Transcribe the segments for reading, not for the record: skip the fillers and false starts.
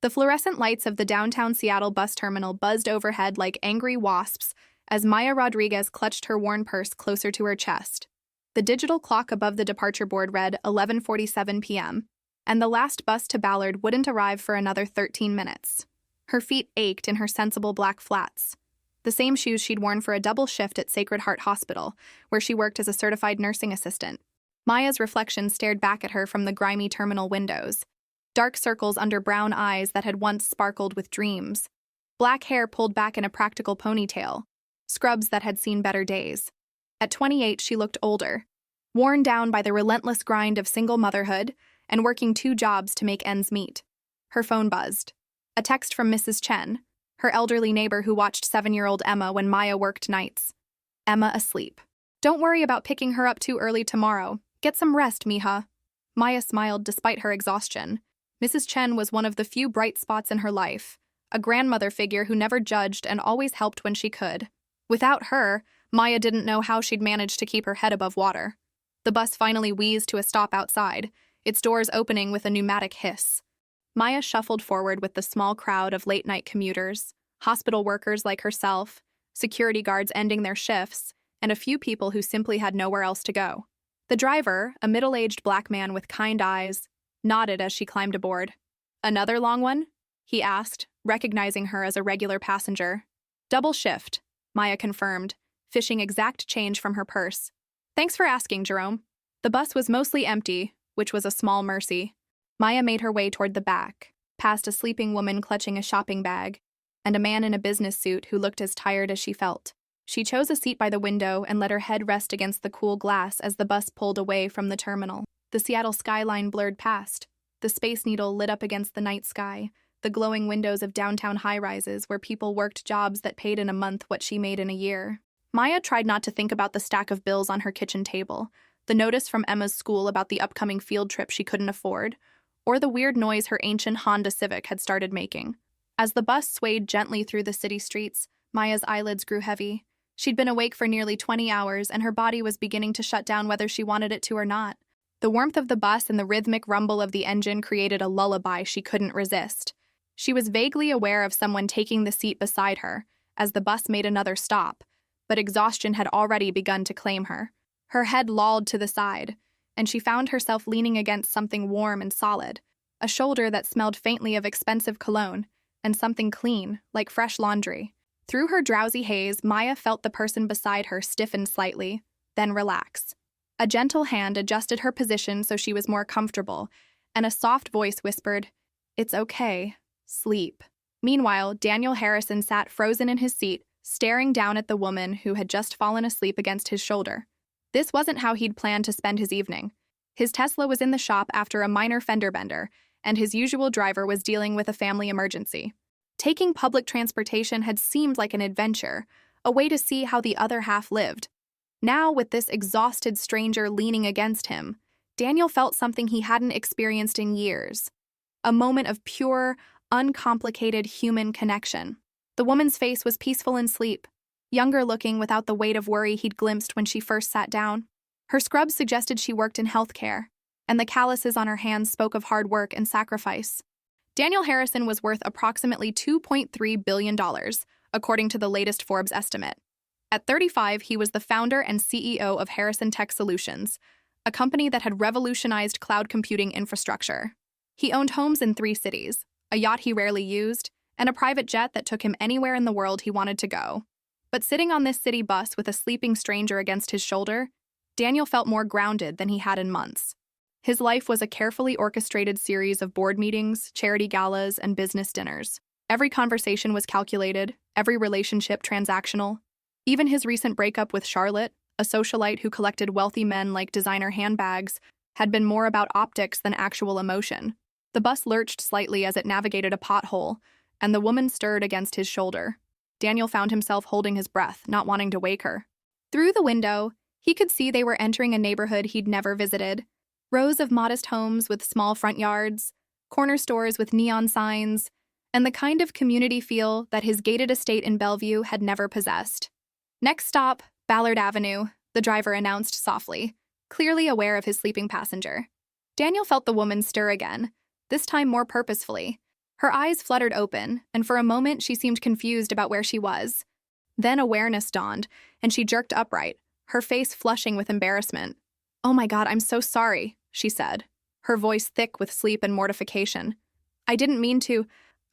The fluorescent lights of the downtown Seattle bus terminal buzzed overhead like angry wasps as Maya Rodriguez clutched her worn purse closer to her chest. The digital clock above the departure board read 11:47 p.m., and the last bus to Ballard wouldn't arrive for another 13 minutes. Her feet ached in her sensible black flats, the same shoes she'd worn for a double shift at Sacred Heart Hospital, where she worked as a certified nursing assistant. Maya's reflection stared back at her from the grimy terminal windows, dark circles under brown eyes that had once sparkled with dreams, black hair pulled back in a practical ponytail, scrubs that had seen better days. At 28, she looked older, worn down by the relentless grind of single motherhood and working 2 jobs to make ends meet. Her phone buzzed. A text from Mrs. Chen, her elderly neighbor who watched 7-year-old Emma when Maya worked nights. Emma asleep. "Don't worry about picking her up too early tomorrow. Get some rest, mija." Maya smiled despite her exhaustion. Mrs. Chen was one of the few bright spots in her life, a grandmother figure who never judged and always helped when she could. Without her, Maya didn't know how she'd manage to keep her head above water. The bus finally wheezed to a stop outside, its doors opening with a pneumatic hiss. Maya shuffled forward with the small crowd of late-night commuters, hospital workers like herself, security guards ending their shifts, and a few people who simply had nowhere else to go. The driver, a middle-aged black man with kind eyes, nodded as she climbed aboard. "Another long one?" he asked, recognizing her as a regular passenger. "Double shift," Maya confirmed, fishing exact change from her purse. "Thanks for asking, Jerome." The bus was mostly empty, which was a small mercy. Maya made her way toward the back, past a sleeping woman clutching a shopping bag, and a man in a business suit who looked as tired as she felt. She chose a seat by the window and let her head rest against the cool glass as the bus pulled away from the terminal. The Seattle skyline blurred past. The Space Needle lit up against the night sky, the glowing windows of downtown high-rises where people worked jobs that paid in a month what she made in a year. Maya tried not to think about the stack of bills on her kitchen table, the notice from Emma's school about the upcoming field trip she couldn't afford, or the weird noise her ancient Honda Civic had started making. As the bus swayed gently through the city streets, Maya's eyelids grew heavy. She'd been awake for nearly 20 hours, and her body was beginning to shut down whether she wanted it to or not. The warmth of the bus and the rhythmic rumble of the engine created a lullaby she couldn't resist. She was vaguely aware of someone taking the seat beside her as the bus made another stop, but exhaustion had already begun to claim her. Her head lolled to the side, and she found herself leaning against something warm and solid, a shoulder that smelled faintly of expensive cologne, and something clean, like fresh laundry. Through her drowsy haze, Maya felt the person beside her stiffen slightly, then relax. A gentle hand adjusted her position so she was more comfortable, and a soft voice whispered, "It's okay. Sleep." Meanwhile, Daniel Harrison sat frozen in his seat, staring down at the woman who had just fallen asleep against his shoulder. This wasn't how he'd planned to spend his evening. His Tesla was in the shop after a minor fender bender, and his usual driver was dealing with a family emergency. Taking public transportation had seemed like an adventure, a way to see how the other half lived. Now, with this exhausted stranger leaning against him, Daniel felt something he hadn't experienced in years. A moment of pure, uncomplicated human connection. The woman's face was peaceful in sleep, younger looking without the weight of worry he'd glimpsed when she first sat down. Her scrubs suggested she worked in healthcare, and the calluses on her hands spoke of hard work and sacrifice. Daniel Harrison was worth approximately $2.3 billion, according to the latest Forbes estimate. At 35, he was the founder and CEO of Harrison Tech Solutions, a company that had revolutionized cloud computing infrastructure. He owned homes in 3 cities, a yacht he rarely used, and a private jet that took him anywhere in the world he wanted to go. But sitting on this city bus with a sleeping stranger against his shoulder, Daniel felt more grounded than he had in months. His life was a carefully orchestrated series of board meetings, charity galas, and business dinners. Every conversation was calculated, every relationship transactional. Even his recent breakup with Charlotte, a socialite who collected wealthy men like designer handbags, had been more about optics than actual emotion. The bus lurched slightly as it navigated a pothole, and the woman stirred against his shoulder. Daniel found himself holding his breath, not wanting to wake her. Through the window, he could see they were entering a neighborhood he'd never visited. Rows of modest homes with small front yards, corner stores with neon signs, and the kind of community feel that his gated estate in Bellevue had never possessed. "Next stop, Ballard Avenue," the driver announced softly, clearly aware of his sleeping passenger. Daniel felt the woman stir again, this time more purposefully. Her eyes fluttered open, and for a moment she seemed confused about where she was. Then awareness dawned, and she jerked upright, her face flushing with embarrassment. "Oh my God, I'm so sorry," she said, her voice thick with sleep and mortification. "I didn't mean to.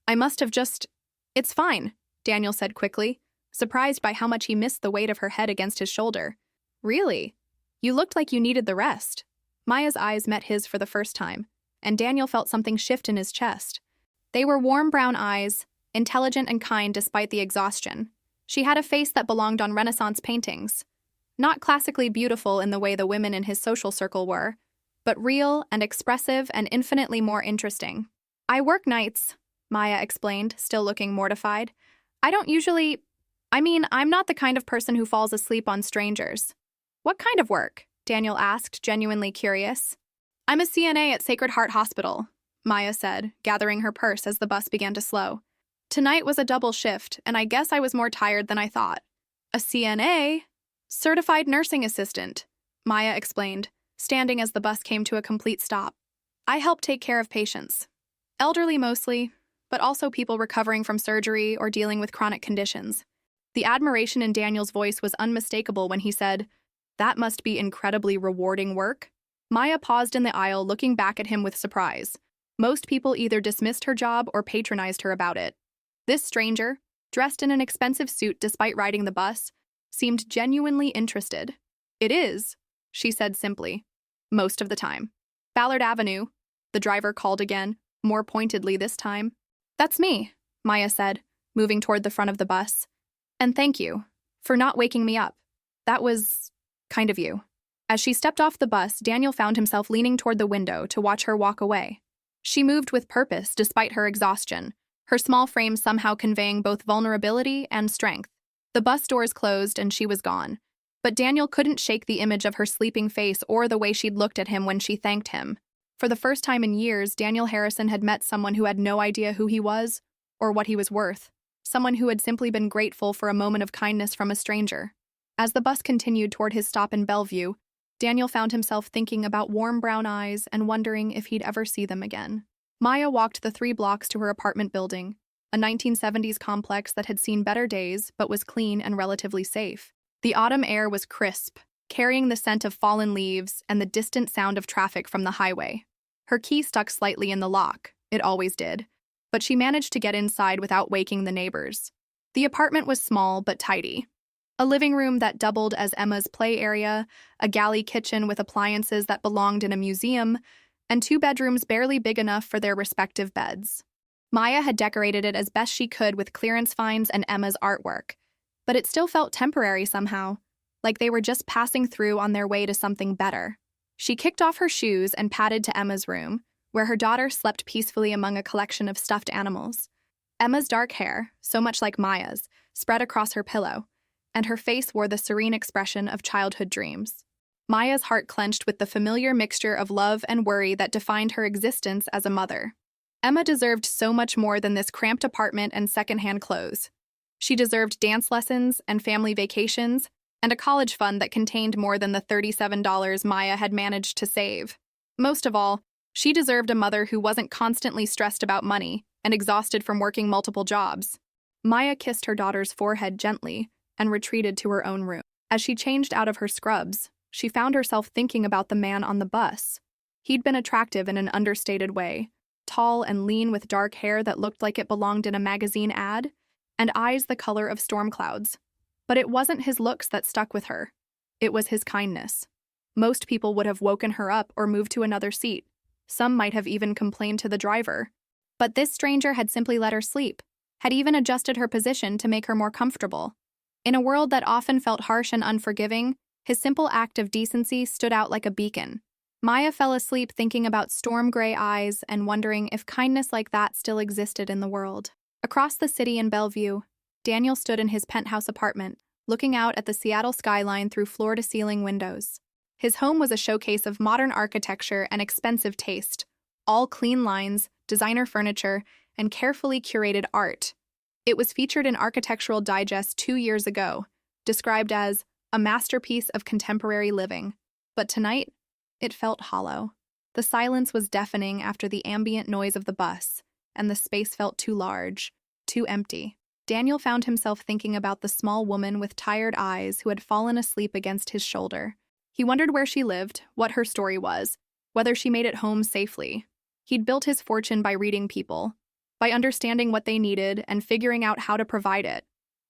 I must have just—" "It's fine," Daniel said quickly, surprised by how much he missed the weight of her head against his shoulder. "Really? You looked like you needed the rest." Maya's eyes met his for the first time, and Daniel felt something shift in his chest. They were warm brown eyes, intelligent and kind despite the exhaustion. She had a face that belonged on Renaissance paintings. Not classically beautiful in the way the women in his social circle were, but real and expressive and infinitely more interesting. "I work nights," Maya explained, still looking mortified. "I don't usually— I'm not the kind of person who falls asleep on strangers." "What kind of work?" Daniel asked, genuinely curious. "I'm a CNA at Sacred Heart Hospital," Maya said, gathering her purse as the bus began to slow. "Tonight was a double shift, and I guess I was more tired than I thought." "A CNA? Certified Nursing Assistant," Maya explained, standing as the bus came to a complete stop. "I help take care of patients. Elderly mostly, but also people recovering from surgery or dealing with chronic conditions." The admiration in Daniel's voice was unmistakable when he said, "That must be incredibly rewarding work." Maya paused in the aisle, looking back at him with surprise. Most people either dismissed her job or patronized her about it. This stranger, dressed in an expensive suit despite riding the bus, seemed genuinely interested. "It is," she said simply. "Most of the time." "Ballard Avenue," the driver called again, more pointedly this time. "That's me," Maya said, moving toward the front of the bus. "And thank you for not waking me up. That was kind of you." As she stepped off the bus, Daniel found himself leaning toward the window to watch her walk away. She moved with purpose despite her exhaustion, her small frame somehow conveying both vulnerability and strength. The bus doors closed and she was gone. But Daniel couldn't shake the image of her sleeping face or the way she'd looked at him when she thanked him. For the first time in years, Daniel Harrison had met someone who had no idea who he was or what he was worth. Someone who had simply been grateful for a moment of kindness from a stranger. As the bus continued toward his stop in Bellevue, Daniel found himself thinking about warm brown eyes and wondering if he'd ever see them again. Maya walked the 3 blocks to her apartment building, a 1970s complex that had seen better days but was clean and relatively safe. The autumn air was crisp, carrying the scent of fallen leaves and the distant sound of traffic from the highway. Her key stuck slightly in the lock, it always did, but she managed to get inside without waking the neighbors. The apartment was small but tidy. A living room that doubled as Emma's play area, a galley kitchen with appliances that belonged in a museum, and 2 bedrooms barely big enough for their respective beds. Maya had decorated it as best she could with clearance finds and Emma's artwork, but it still felt temporary somehow, like they were just passing through on their way to something better. She kicked off her shoes and padded to Emma's room, where her daughter slept peacefully among a collection of stuffed animals. Emma's dark hair, so much like Maya's, spread across her pillow, and her face wore the serene expression of childhood dreams. Maya's heart clenched with the familiar mixture of love and worry that defined her existence as a mother. Emma deserved so much more than this cramped apartment and secondhand clothes. She deserved dance lessons and family vacations, and a college fund that contained more than the $37 Maya had managed to save. Most of all, she deserved a mother who wasn't constantly stressed about money and exhausted from working multiple jobs. Maya kissed her daughter's forehead gently and retreated to her own room. As she changed out of her scrubs, she found herself thinking about the man on the bus. He'd been attractive in an understated way, tall and lean with dark hair that looked like it belonged in a magazine ad, and eyes the color of storm clouds. But it wasn't his looks that stuck with her. It was his kindness. Most people would have woken her up or moved to another seat. Some might have even complained to the driver. But this stranger had simply let her sleep, had even adjusted her position to make her more comfortable. In a world that often felt harsh and unforgiving, his simple act of decency stood out like a beacon. Maya fell asleep thinking about storm-gray eyes and wondering if kindness like that still existed in the world. Across the city in Bellevue, Daniel stood in his penthouse apartment, looking out at the Seattle skyline through floor-to-ceiling windows. His home was a showcase of modern architecture and expensive taste, all clean lines, designer furniture, and carefully curated art. It was featured in Architectural Digest 2 years ago, described as a masterpiece of contemporary living. But tonight, it felt hollow. The silence was deafening after the ambient noise of the bus, and the space felt too large, too empty. Daniel found himself thinking about the small woman with tired eyes who had fallen asleep against his shoulder. He wondered where she lived, what her story was, whether she made it home safely. He'd built his fortune by reading people, by understanding what they needed and figuring out how to provide it.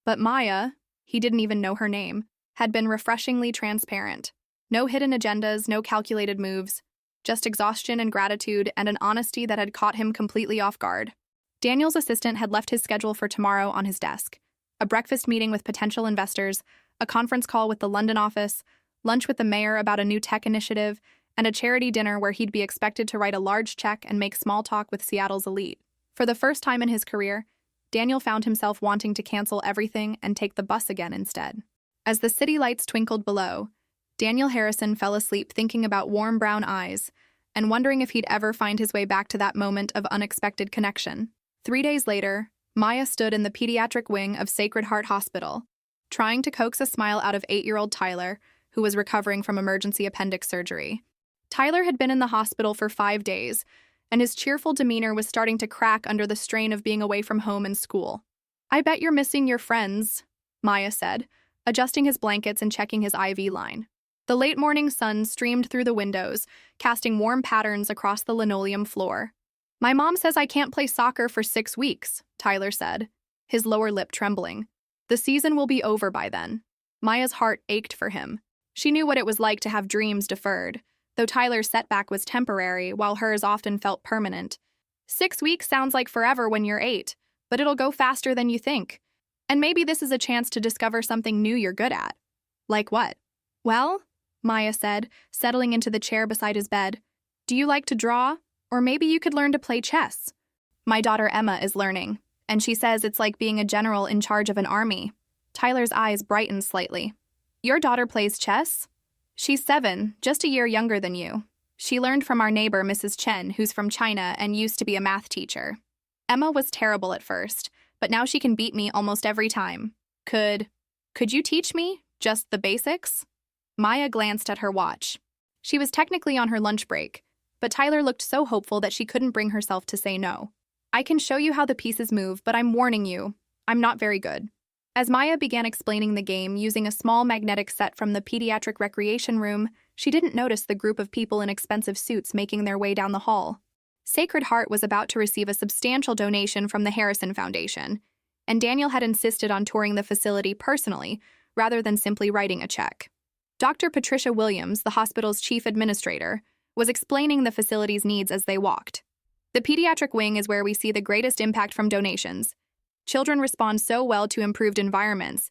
But Maya, he didn't even know her name, had been refreshingly transparent. No hidden agendas, no calculated moves, just exhaustion and gratitude and an honesty that had caught him completely off guard. Daniel's assistant had left his schedule for tomorrow on his desk. A breakfast meeting with potential investors, a conference call with the London office, lunch with the mayor about a new tech initiative, and a charity dinner where he'd be expected to write a large check and make small talk with Seattle's elite. For the first time in his career, Daniel found himself wanting to cancel everything and take the bus again instead. As the city lights twinkled below, Daniel Harrison fell asleep thinking about warm brown eyes and wondering if he'd ever find his way back to that moment of unexpected connection. 3 days later, Maya stood in the pediatric wing of Sacred Heart Hospital, trying to coax a smile out of 8-year-old Tyler, who was recovering from emergency appendix surgery. Tyler had been in the hospital for 5 days, and his cheerful demeanor was starting to crack under the strain of being away from home and school. "I bet you're missing your friends," Maya said, adjusting his blankets and checking his IV line. The late morning sun streamed through the windows, casting warm patterns across the linoleum floor. "My mom says I can't play soccer for 6 weeks, Tyler said, his lower lip trembling. "The season will be over by then." Maya's heart ached for him. She knew what it was like to have dreams deferred, though Tyler's setback was temporary while hers often felt permanent. 6 weeks sounds like forever when you're 8, but it'll go faster than you think. And maybe this is a chance to discover something new you're good at. Like what? "Well," Maya said, settling into the chair beside his bed, "do you like to draw? Or maybe you could learn to play chess. My daughter Emma is learning, and she says it's like being a general in charge of an army." Tyler's eyes brightened slightly. "Your daughter plays chess?" "She's 7, just a year younger than you. She learned from our neighbor, Mrs. Chen, who's from China and used to be a math teacher. Emma was terrible at first, but now she can beat me almost every time. Could you teach me? Just the basics?" Maya glanced at her watch. She was technically on her lunch break, but Tyler looked so hopeful that she couldn't bring herself to say no. "I can show you how the pieces move, but I'm warning you, I'm not very good." As Maya began explaining the game using a small magnetic set from the pediatric recreation room, she didn't notice the group of people in expensive suits making their way down the hall. Sacred Heart was about to receive a substantial donation from the Harrison Foundation, and Daniel had insisted on touring the facility personally rather than simply writing a check. Dr. Patricia Williams, the hospital's chief administrator, was explaining the facility's needs as they walked. "The pediatric wing is where we see the greatest impact from donations. Children respond so well to improved environments,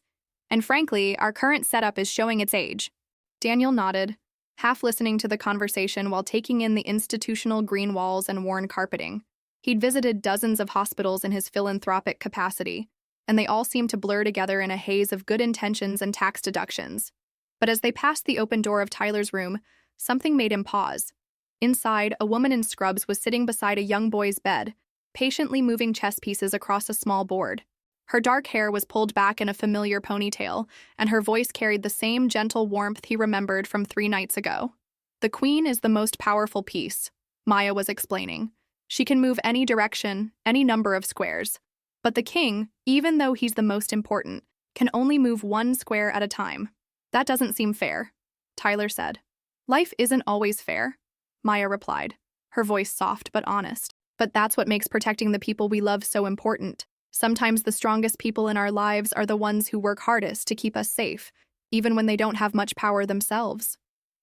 and frankly, our current setup is showing its age." Daniel nodded, half listening to the conversation while taking in the institutional green walls and worn carpeting. He'd visited dozens of hospitals in his philanthropic capacity, and they all seemed to blur together in a haze of good intentions and tax deductions. But as they passed the open door of Tyler's room, something made him pause. Inside, a woman in scrubs was sitting beside a young boy's bed, patiently moving chess pieces across a small board. Her dark hair was pulled back in a familiar ponytail, and her voice carried the same gentle warmth he remembered from 3 nights ago. "The queen is the most powerful piece," Maya was explaining. "She can move any direction, any number of squares. But the king, even though he's the most important, can only move 1 square at a time." "That doesn't seem fair," Tyler said. "Life isn't always fair," Maya replied, her voice soft but honest. "But that's what makes protecting the people we love so important. Sometimes the strongest people in our lives are the ones who work hardest to keep us safe, even when they don't have much power themselves."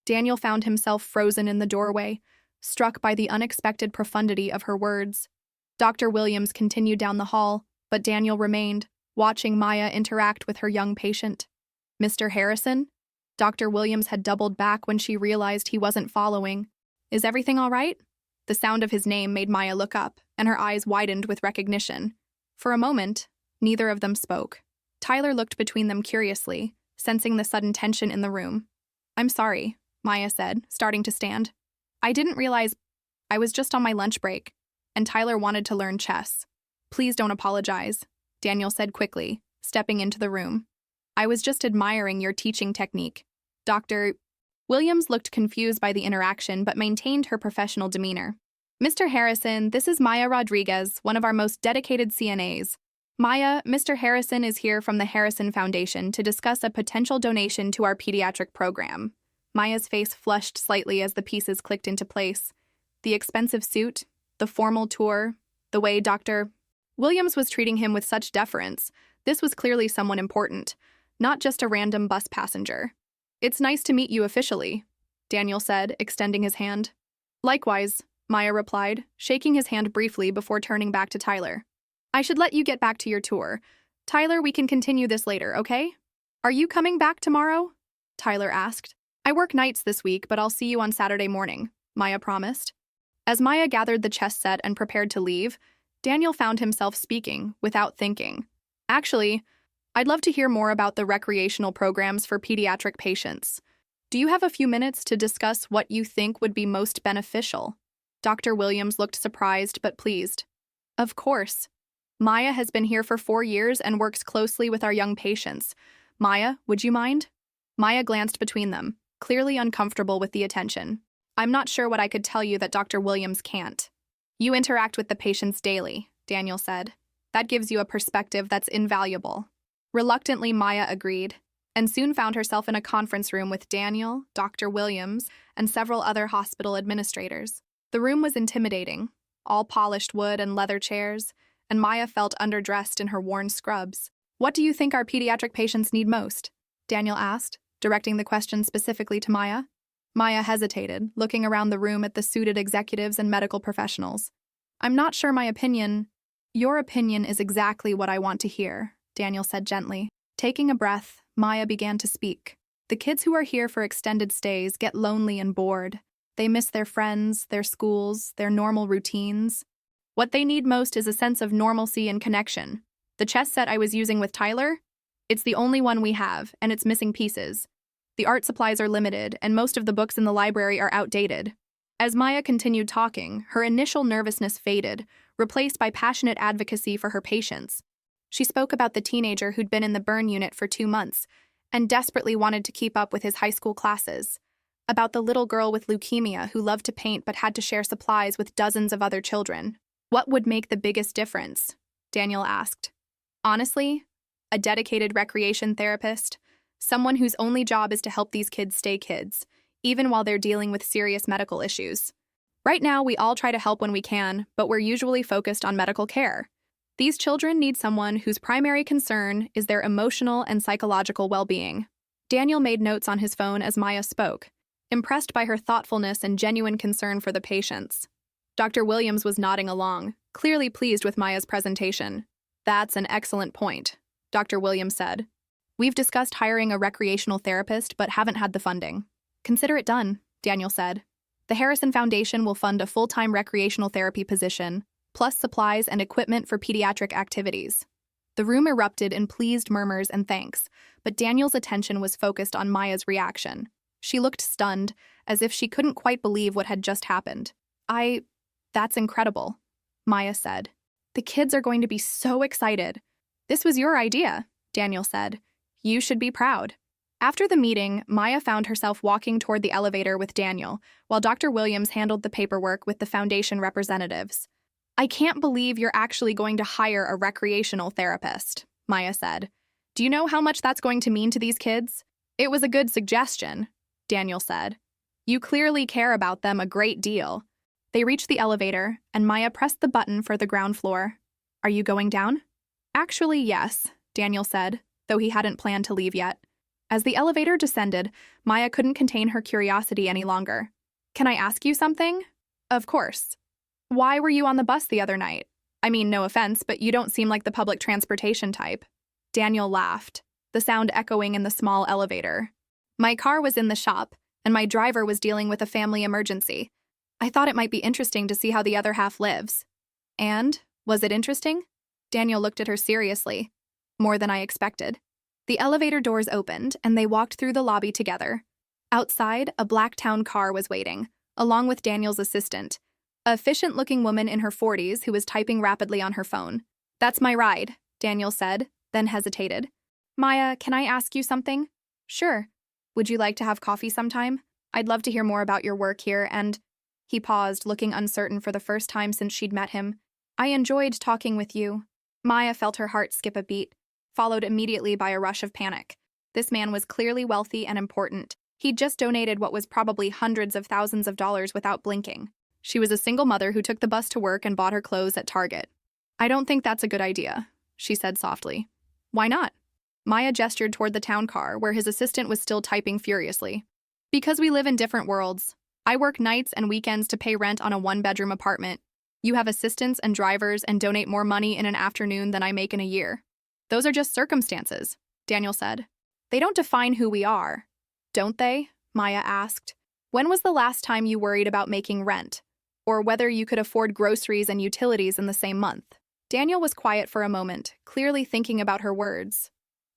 Daniel found himself frozen in the doorway, struck by the unexpected profundity of her words. Dr. Williams continued down the hall, but Daniel remained, watching Maya interact with her young patient. "Mr. Harrison?" Dr. Williams had doubled back when she realized he wasn't following. "Is everything all right?" The sound of his name made Maya look up, and her eyes widened with recognition. For a moment, neither of them spoke. Tyler looked between them curiously, sensing the sudden tension in the room. "I'm sorry," Maya said, starting to stand. "I didn't realize I was just on my lunch break, and Tyler wanted to learn chess." "Please don't apologize," Daniel said quickly, stepping into the room. "I was just admiring your teaching technique." Dr. Williams looked confused by the interaction but maintained her professional demeanor. Mr. Harrison, this is Maya Rodriguez, one of our most dedicated CNAs. Maya, Mr. Harrison is here from the Harrison Foundation to discuss a potential donation to our pediatric program. Maya's face flushed slightly as the pieces clicked into place. The expensive suit, the formal tour, the way Dr. Williams was treating him with such deference. This was clearly someone important, not just a random bus passenger. "It's nice to meet you officially," Daniel said, extending his hand. "Likewise," Maya replied, shaking his hand briefly before turning back to Tyler. "I should let you get back to your tour. Tyler, we can continue this later, okay? Are you coming back tomorrow?" Tyler asked. "I work nights this week, but I'll see you on Saturday morning," Maya promised. As Maya gathered the chess set and prepared to leave, Daniel found himself speaking without thinking. "Actually, I'd love to hear more about the recreational programs for pediatric patients. Do you have a few minutes to discuss what you think would be most beneficial?" Dr. Williams looked surprised but pleased. "Of course. Maya has been here for 4 years and works closely with our young patients. Maya, would you mind?" Maya glanced between them, clearly uncomfortable with the attention. "I'm not sure what I could tell you that Dr. Williams can't." "You interact with the patients daily," Daniel said. "That gives you a perspective that's invaluable." Reluctantly, Maya agreed, and soon found herself in a conference room with Daniel, Dr. Williams, and several other hospital administrators. The room was intimidating, all polished wood and leather chairs, and Maya felt underdressed in her worn scrubs. "What do you think our pediatric patients need most?" Daniel asked, directing the question specifically to Maya. Maya hesitated, looking around the room at the suited executives and medical professionals. "I'm not sure my opinion." "Your opinion is exactly what I want to hear," Daniel said gently. Taking a breath, Maya began to speak. "The kids who are here for extended stays get lonely and bored. They miss their friends, their schools, their normal routines. What they need most is a sense of normalcy and connection. The chess set I was using with Tyler? It's the only one we have, and it's missing pieces. The art supplies are limited, and most of the books in the library are outdated." As Maya continued talking, her initial nervousness faded, replaced by passionate advocacy for her patients. She spoke about the teenager who'd been in the burn unit for 2 months and desperately wanted to keep up with his high school classes. About the little girl with leukemia who loved to paint but had to share supplies with dozens of other children. "What would make the biggest difference?" Daniel asked. "Honestly, a dedicated recreation therapist, someone whose only job is to help these kids stay kids, even while they're dealing with serious medical issues. Right now, we all try to help when we can, but we're usually focused on medical care. These children need someone whose primary concern is their emotional and psychological well-being." Daniel made notes on his phone as Maya spoke, impressed by her thoughtfulness and genuine concern for the patients. Dr. Williams was nodding along, clearly pleased with Maya's presentation. "That's an excellent point," Dr. Williams said. "We've discussed hiring a recreational therapist but haven't had the funding." "Consider it done," Daniel said. "The Harrison Foundation will fund a full-time recreational therapy position, plus supplies and equipment for pediatric activities." The room erupted in pleased murmurs and thanks, but Daniel's attention was focused on Maya's reaction. She looked stunned, as if she couldn't quite believe what had just happened. That's incredible," Maya said. "The kids are going to be so excited." "This was your idea," Daniel said. "You should be proud." After the meeting, Maya found herself walking toward the elevator with Daniel, while Dr. Williams handled the paperwork with the foundation representatives. "I can't believe you're actually going to hire a recreational therapist," Maya said. "Do you know how much that's going to mean to these kids?" "It was a good suggestion," Daniel said. "You clearly care about them a great deal." They reached the elevator, and Maya pressed the button for the ground floor. "Are you going down?" "Actually, yes," Daniel said, though he hadn't planned to leave yet. As the elevator descended, Maya couldn't contain her curiosity any longer. "Can I ask you something?" "Of course. Why were you on the bus the other night? I mean, no offense, but you don't seem like the public transportation type." Daniel laughed, the sound echoing in the small elevator. "My car was in the shop, and my driver was dealing with a family emergency. I thought it might be interesting to see how the other half lives." "And? Was it interesting?" Daniel looked at her seriously. "More than I expected." The elevator doors opened, and they walked through the lobby together. Outside, a black town car was waiting, along with Daniel's assistant, a efficient-looking woman in her 40s who was typing rapidly on her phone. "That's my ride," Daniel said, then hesitated. "Maya, can I ask you something?" "Sure. Would you like to have coffee sometime? I'd love to hear more about your work here and..." He paused, looking uncertain for the first time since she'd met him. I enjoyed talking with you. Maya felt her heart skip a beat, followed immediately by a rush of panic. This man was clearly wealthy and important. He'd just donated what was probably hundreds of thousands of dollars without blinking. She was a single mother who took the bus to work and bought her clothes at Target. I don't think that's a good idea, she said softly. Why not? Maya gestured toward the town car, where his assistant was still typing furiously. Because we live in different worlds. I work nights and weekends to pay rent on a one-bedroom apartment. You have assistants and drivers and donate more money in an afternoon than I make in a year. Those are just circumstances, Daniel said. They don't define who we are, don't they? Maya asked. When was the last time you worried about making rent? Or whether you could afford groceries and utilities in the same month? Daniel was quiet for a moment, clearly thinking about her words.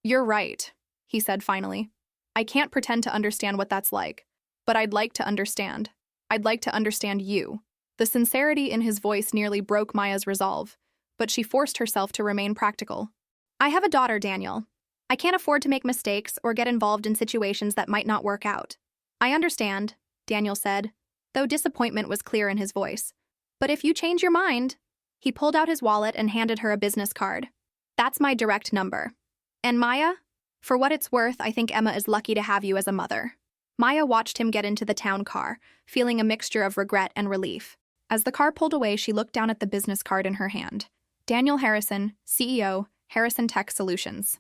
You're right, he said finally. I can't pretend to understand what that's like, but I'd like to understand. I'd like to understand you. The sincerity in his voice nearly broke Maya's resolve, but she forced herself to remain practical. I have a daughter, Daniel. I can't afford to make mistakes or get involved in situations that might not work out. I understand, Daniel said, though disappointment was clear in his voice. But if you change your mind... He pulled out his wallet and handed her a business card. That's my direct number. And Maya? For what it's worth, I think Emma is lucky to have you as a mother. Maya watched him get into the town car, feeling a mixture of regret and relief. As the car pulled away, she looked down at the business card in her hand. Daniel Harrison, CEO, Harrison Tech Solutions.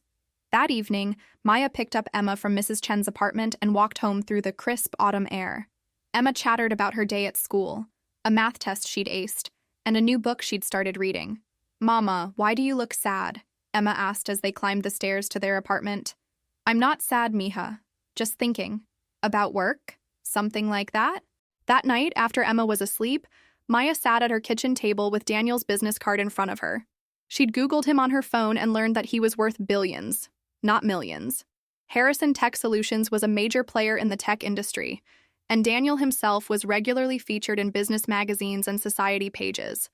That evening, Maya picked up Emma from Mrs. Chen's apartment and walked home through the crisp autumn air. Emma chattered about her day at school, a math test she'd aced, and a new book she'd started reading. Mama, why do you look sad? Emma asked as they climbed the stairs to their apartment. I'm not sad, Mija. Just thinking. About work? Something like that? That night, after Emma was asleep, Maya sat at her kitchen table with Daniel's business card in front of her. She'd Googled him on her phone and learned that he was worth billions, not millions. Harrison Tech Solutions was a major player in the tech industry, and Daniel himself was regularly featured in business magazines and society pages.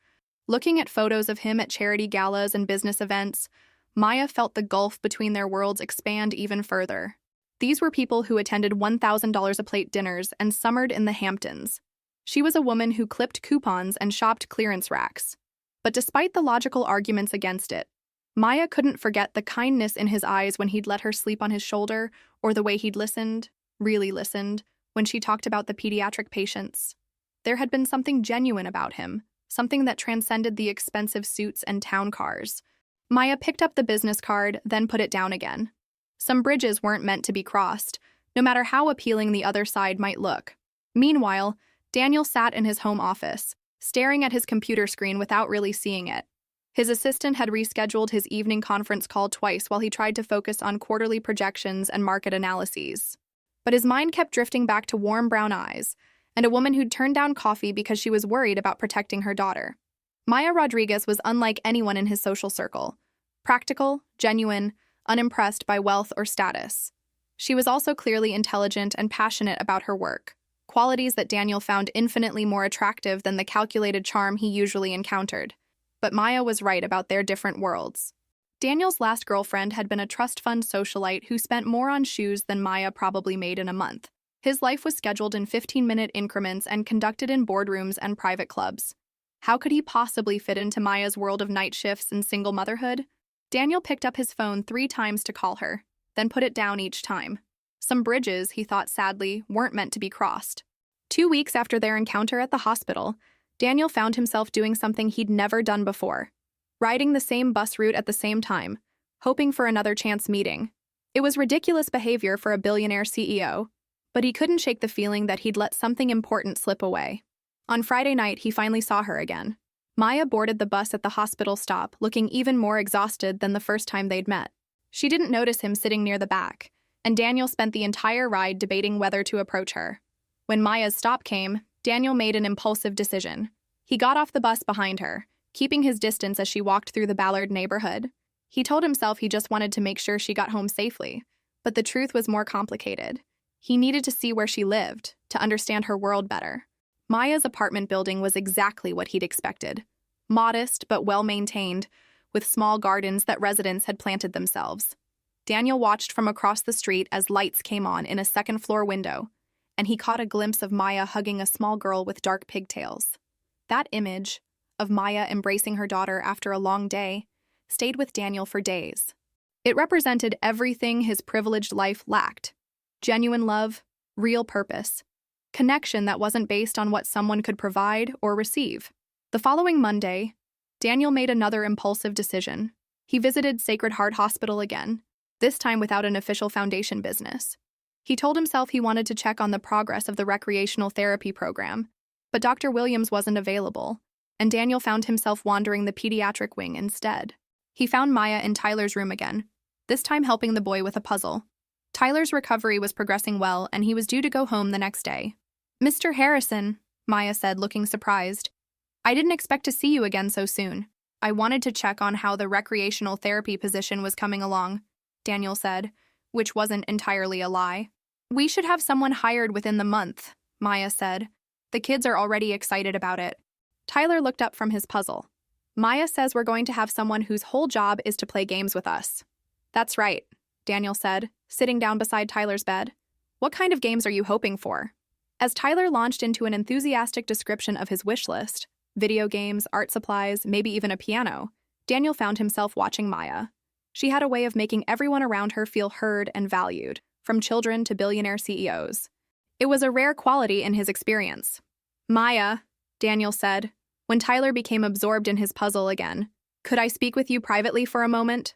Looking at photos of him at charity galas and business events, Maya felt the gulf between their worlds expand even further. These were people who attended $1,000 a plate dinners and summered in the Hamptons. She was a woman who clipped coupons and shopped clearance racks. But despite the logical arguments against it, Maya couldn't forget the kindness in his eyes when he'd let her sleep on his shoulder, or the way he'd listened, really listened, when she talked about the pediatric patients. There had been something genuine about him, something that transcended the expensive suits and town cars. Maya picked up the business card, then put it down again. Some bridges weren't meant to be crossed, no matter how appealing the other side might look. Meanwhile, Daniel sat in his home office, staring at his computer screen without really seeing it. His assistant had rescheduled his evening conference call twice while he tried to focus on quarterly projections and market analyses. But his mind kept drifting back to warm brown eyes and a woman who'd turned down coffee because she was worried about protecting her daughter. Maya Rodriguez was unlike anyone in his social circle. Practical, genuine, unimpressed by wealth or status. She was also clearly intelligent and passionate about her work, qualities that Daniel found infinitely more attractive than the calculated charm he usually encountered. But Maya was right about their different worlds. Daniel's last girlfriend had been a trust fund socialite who spent more on shoes than Maya probably made in a month. His life was scheduled in 15-minute increments and conducted in boardrooms and private clubs. How could he possibly fit into Maya's world of night shifts and single motherhood? Daniel picked up his phone 3 times to call her, then put it down each time. Some bridges, he thought sadly, weren't meant to be crossed. 2 weeks after their encounter at the hospital, Daniel found himself doing something he'd never done before. Riding the same bus route at the same time, hoping for another chance meeting. It was ridiculous behavior for a billionaire CEO, but he couldn't shake the feeling that he'd let something important slip away. On Friday night, he finally saw her again. Maya boarded the bus at the hospital stop, looking even more exhausted than the first time they'd met. She didn't notice him sitting near the back, and Daniel spent the entire ride debating whether to approach her. When Maya's stop came, Daniel made an impulsive decision. He got off the bus behind her, keeping his distance as she walked through the Ballard neighborhood. He told himself he just wanted to make sure she got home safely, but the truth was more complicated. He needed to see where she lived, to understand her world better. Maya's apartment building was exactly what he'd expected. Modest but well-maintained, with small gardens that residents had planted themselves. Daniel watched from across the street as lights came on in a second-floor window, and he caught a glimpse of Maya hugging a small girl with dark pigtails. That image, of Maya embracing her daughter after a long day, stayed with Daniel for days. It represented everything his privileged life lacked: genuine love, real purpose, connection that wasn't based on what someone could provide or receive. The following Monday, Daniel made another impulsive decision. He visited Sacred Heart Hospital again, this time without an official foundation business. He told himself he wanted to check on the progress of the recreational therapy program, but Dr. Williams wasn't available, and Daniel found himself wandering the pediatric wing instead. He found Maya in Tyler's room again, this time helping the boy with a puzzle. Tyler's recovery was progressing well, and he was due to go home the next day. "Mr. Harrison," Maya said, looking surprised, "I didn't expect to see you again so soon. I wanted to check on how the recreational therapy position was coming along," Daniel said, which wasn't entirely a lie. "We should have someone hired within the month," Maya said. "The kids are already excited about it." Tyler looked up from his puzzle. "Maya says we're going to have someone whose whole job is to play games with us." "That's right," Daniel said, sitting down beside Tyler's bed. "What kind of games are you hoping for?" As Tyler launched into an enthusiastic description of his wish list, video games, art supplies, maybe even a piano, Daniel found himself watching Maya. She had a way of making everyone around her feel heard and valued, from children to billionaire CEOs. It was a rare quality in his experience. "Maya," Daniel said, when Tyler became absorbed in his puzzle again, "could I speak with you privately for a moment?"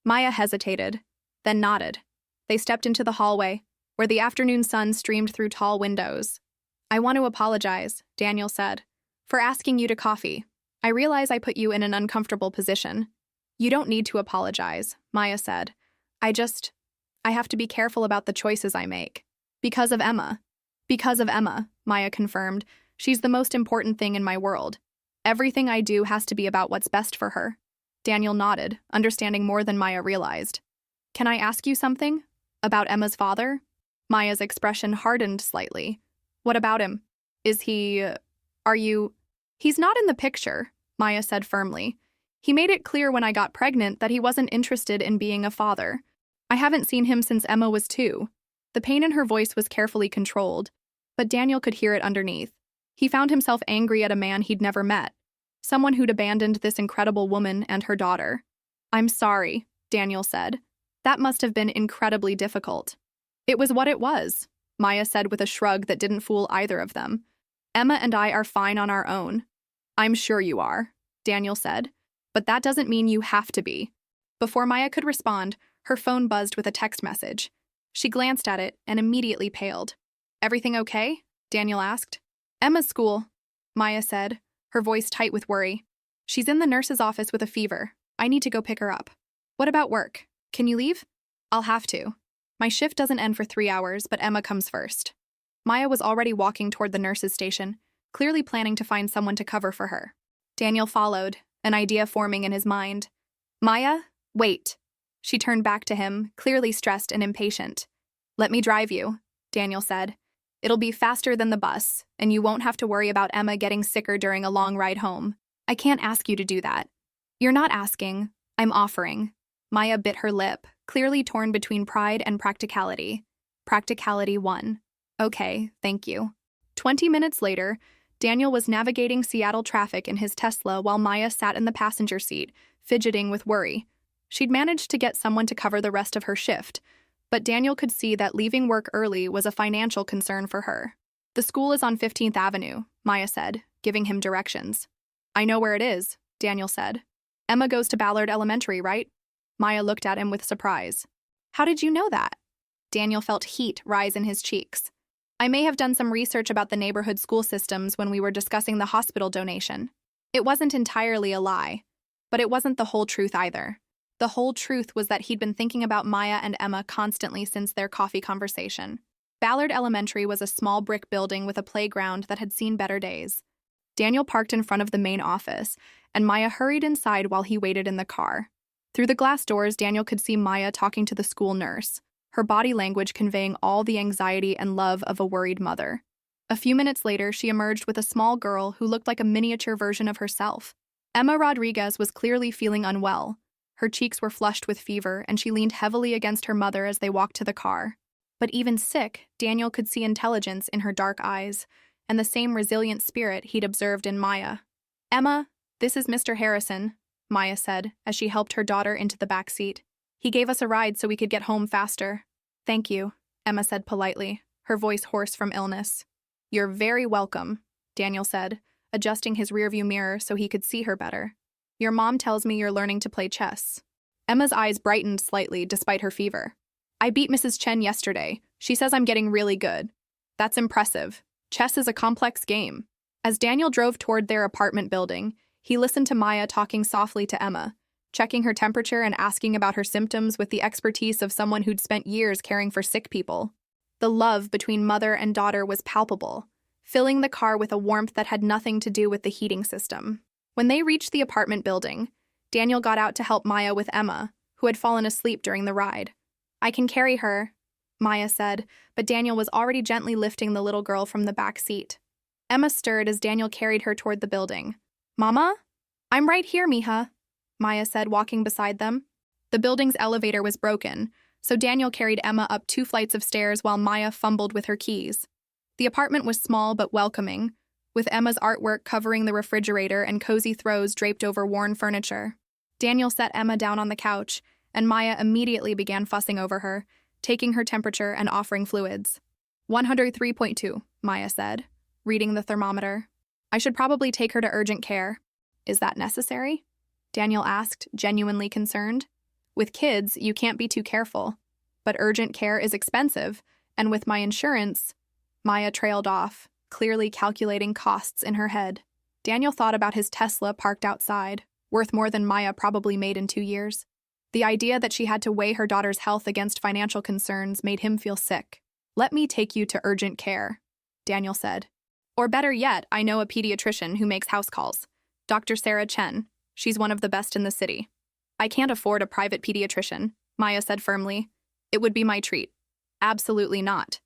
Maya hesitated, then nodded. They stepped into the hallway, where the afternoon sun streamed through tall windows. "I want to apologize," Daniel said, "for asking you to coffee. I realize I put you in an uncomfortable position." "You don't need to apologize," Maya said. I have to be careful about the choices I make." "Because of Emma." "Because of Emma," Maya confirmed. "She's the most important thing in my world. Everything I do has to be about what's best for her." Daniel nodded, understanding more than Maya realized. "Can I ask you something? About Emma's father?" Maya's expression hardened slightly. "What about him? He's not in the picture," Maya said firmly. "He made it clear when I got pregnant that he wasn't interested in being a father. I haven't seen him since Emma was 2. The pain in her voice was carefully controlled, but Daniel could hear it underneath. He found himself angry at a man he'd never met, someone who'd abandoned this incredible woman and her daughter. "I'm sorry," Daniel said. "That must have been incredibly difficult." "It was what it was," Maya said with a shrug that didn't fool either of them. "Emma and I are fine on our own." "I'm sure you are," Daniel said, "but that doesn't mean you have to be." Before Maya could respond, her phone buzzed with a text message. She glanced at it and immediately paled. "Everything okay?" Daniel asked. "Emma's school," Maya said, her voice tight with worry. "She's in the nurse's office with a fever. I need to go pick her up." "What about work? Can you leave?" "I'll have to. My shift doesn't end for 3 hours, but Emma comes first." Maya was already walking toward the nurse's station, clearly planning to find someone to cover for her. Daniel followed, an idea forming in his mind. "Maya, wait." She turned back to him, clearly stressed and impatient. "Let me drive you," Daniel said. "It'll be faster than the bus, and you won't have to worry about Emma getting sicker during a long ride home." "I can't ask you to do that." "You're not asking. I'm offering." Maya bit her lip, clearly torn between pride and practicality. Practicality won. "Okay, thank you." 20 minutes later, Daniel was navigating Seattle traffic in his Tesla while Maya sat in the passenger seat, fidgeting with worry. She'd managed to get someone to cover the rest of her shift, but Daniel could see that leaving work early was a financial concern for her. "The school is on 15th Avenue, Maya said, giving him directions. "I know where it is," Daniel said. "Emma goes to Ballard Elementary, right?" Maya looked at him with surprise. "How did you know that?" Daniel felt heat rise in his cheeks. "I may have done some research about the neighborhood school systems when we were discussing the hospital donation." It wasn't entirely a lie, but it wasn't the whole truth either. The whole truth was that he'd been thinking about Maya and Emma constantly since their coffee conversation. Ballard Elementary was a small brick building with a playground that had seen better days. Daniel parked in front of the main office, and Maya hurried inside while he waited in the car. Through the glass doors, Daniel could see Maya talking to the school nurse, her body language conveying all the anxiety and love of a worried mother. A few minutes later, she emerged with a small girl who looked like a miniature version of herself. Emma Rodriguez was clearly feeling unwell. Her cheeks were flushed with fever, and she leaned heavily against her mother as they walked to the car. But even sick, Daniel could see intelligence in her dark eyes, and the same resilient spirit he'd observed in Maya. "Emma, this is Mr. Harrison," Maya said as she helped her daughter into the back seat. "He gave us a ride so we could get home faster." "Thank you," Emma said politely, her voice hoarse from illness. "You're very welcome," Daniel said, adjusting his rearview mirror so he could see her better. "Your mom tells me you're learning to play chess." Emma's eyes brightened slightly despite her fever. "I beat Mrs. Chen yesterday. She says I'm getting really good." "That's impressive. Chess is a complex game." As Daniel drove toward their apartment building, he listened to Maya talking softly to Emma, checking her temperature and asking about her symptoms with the expertise of someone who'd spent years caring for sick people. The love between mother and daughter was palpable, filling the car with a warmth that had nothing to do with the heating system. When they reached the apartment building, Daniel got out to help Maya with Emma, who had fallen asleep during the ride. "I can carry her," Maya said, but Daniel was already gently lifting the little girl from the back seat. Emma stirred as Daniel carried her toward the building. "Mama? I'm right here, mija," Maya said, walking beside them. The building's elevator was broken, so Daniel carried Emma up 2 flights of stairs while Maya fumbled with her keys. The apartment was small but welcoming, with Emma's artwork covering the refrigerator and cozy throws draped over worn furniture. Daniel set Emma down on the couch, and Maya immediately began fussing over her, taking her temperature and offering fluids. 103.2, Maya said, reading the thermometer. "I should probably take her to urgent care." "Is that necessary?" Daniel asked, genuinely concerned. "With kids, you can't be too careful. But urgent care is expensive, and with my insurance..." Maya trailed off, clearly calculating costs in her head. Daniel thought about his Tesla parked outside, worth more than Maya probably made in 2 years. The idea that she had to weigh her daughter's health against financial concerns made him feel sick. "Let me take you to urgent care," Daniel said. "Or better yet, I know a pediatrician who makes house calls. Dr. Sarah Chen. She's one of the best in the city." "I can't afford a private pediatrician," Maya said firmly. "It would be my treat." "Absolutely not."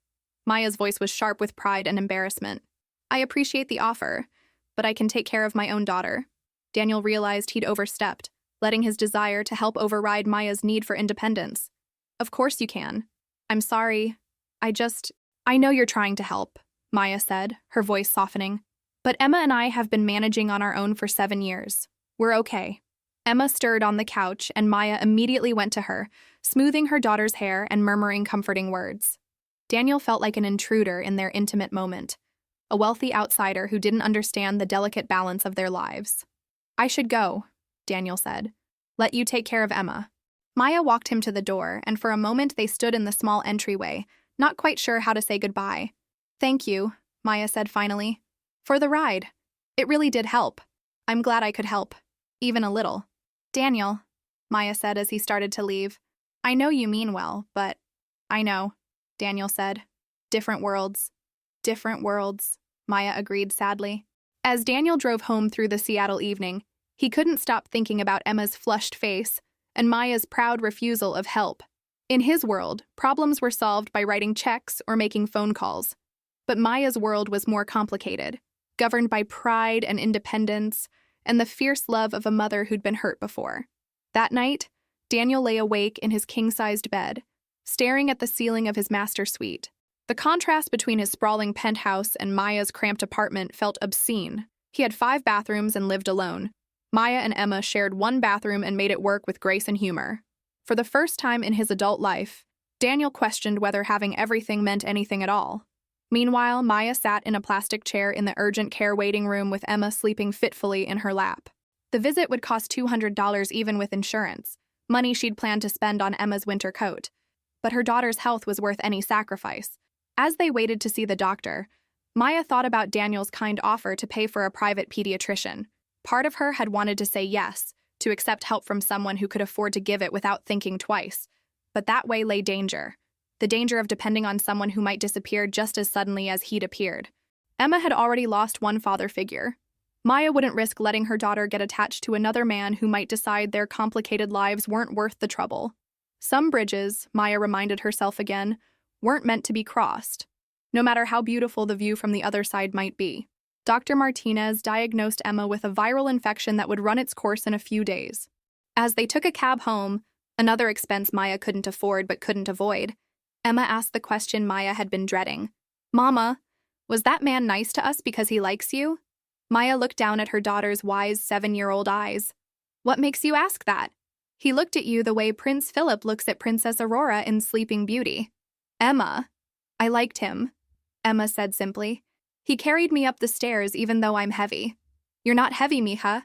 Maya's voice was sharp with pride and embarrassment. "I appreciate the offer, but I can take care of my own daughter." Daniel realized he'd overstepped, letting his desire to help override Maya's need for independence. "Of course you can. I'm sorry. I know you're trying to help," Maya said, her voice softening. "But Emma and I have been managing on our own for 7 years. We're okay." Emma stirred on the couch, and Maya immediately went to her, smoothing her daughter's hair and murmuring comforting words. Daniel felt like an intruder in their intimate moment, a wealthy outsider who didn't understand the delicate balance of their lives. "I should go," Daniel said. "Let you take care of Emma." Maya walked him to the door, and for a moment they stood in the small entryway, not quite sure how to say goodbye. "Thank you," Maya said finally, "for the ride. It really did help. I'm glad I could help. Even a little." "Daniel," Maya said as he started to leave, "I know you mean well, but..." "I know," Daniel said. "Different worlds." "Different worlds," Maya agreed sadly. As Daniel drove home through the Seattle evening, he couldn't stop thinking about Emma's flushed face and Maya's proud refusal of help. In his world, problems were solved by writing checks or making phone calls. But Maya's world was more complicated, governed by pride and independence and the fierce love of a mother who'd been hurt before. That night, Daniel lay awake in his king-sized bed, staring at the ceiling of his master suite. The contrast between his sprawling penthouse and Maya's cramped apartment felt obscene. He had 5 bathrooms and lived alone. Maya and Emma shared 1 bathroom and made it work with grace and humor. For the first time in his adult life, Daniel questioned whether having everything meant anything at all. Meanwhile, Maya sat in a plastic chair in the urgent care waiting room with Emma sleeping fitfully in her lap. The visit would cost $200 even with insurance, money she'd planned to spend on Emma's winter coat. But her daughter's health was worth any sacrifice. As they waited to see the doctor, Maya thought about Daniel's kind offer to pay for a private pediatrician. Part of her had wanted to say yes, to accept help from someone who could afford to give it without thinking twice. But that way lay danger. The danger of depending on someone who might disappear just as suddenly as he'd appeared. Emma had already lost one father figure. Maya wouldn't risk letting her daughter get attached to another man who might decide their complicated lives weren't worth the trouble. Some bridges, Maya reminded herself again, weren't meant to be crossed, no matter how beautiful the view from the other side might be. Dr. Martinez diagnosed Emma with a viral infection that would run its course in a few days. As they took a cab home, another expense Maya couldn't afford but couldn't avoid, Emma asked the question Maya had been dreading. Mama, was that man nice to us because he likes you? Maya looked down at her daughter's wise 7-year-old eyes. What makes you ask that? He looked at you the way Prince Philip looks at Princess Aurora in Sleeping Beauty. Emma, I liked him, Emma said simply. He carried me up the stairs even though I'm heavy. You're not heavy, mija.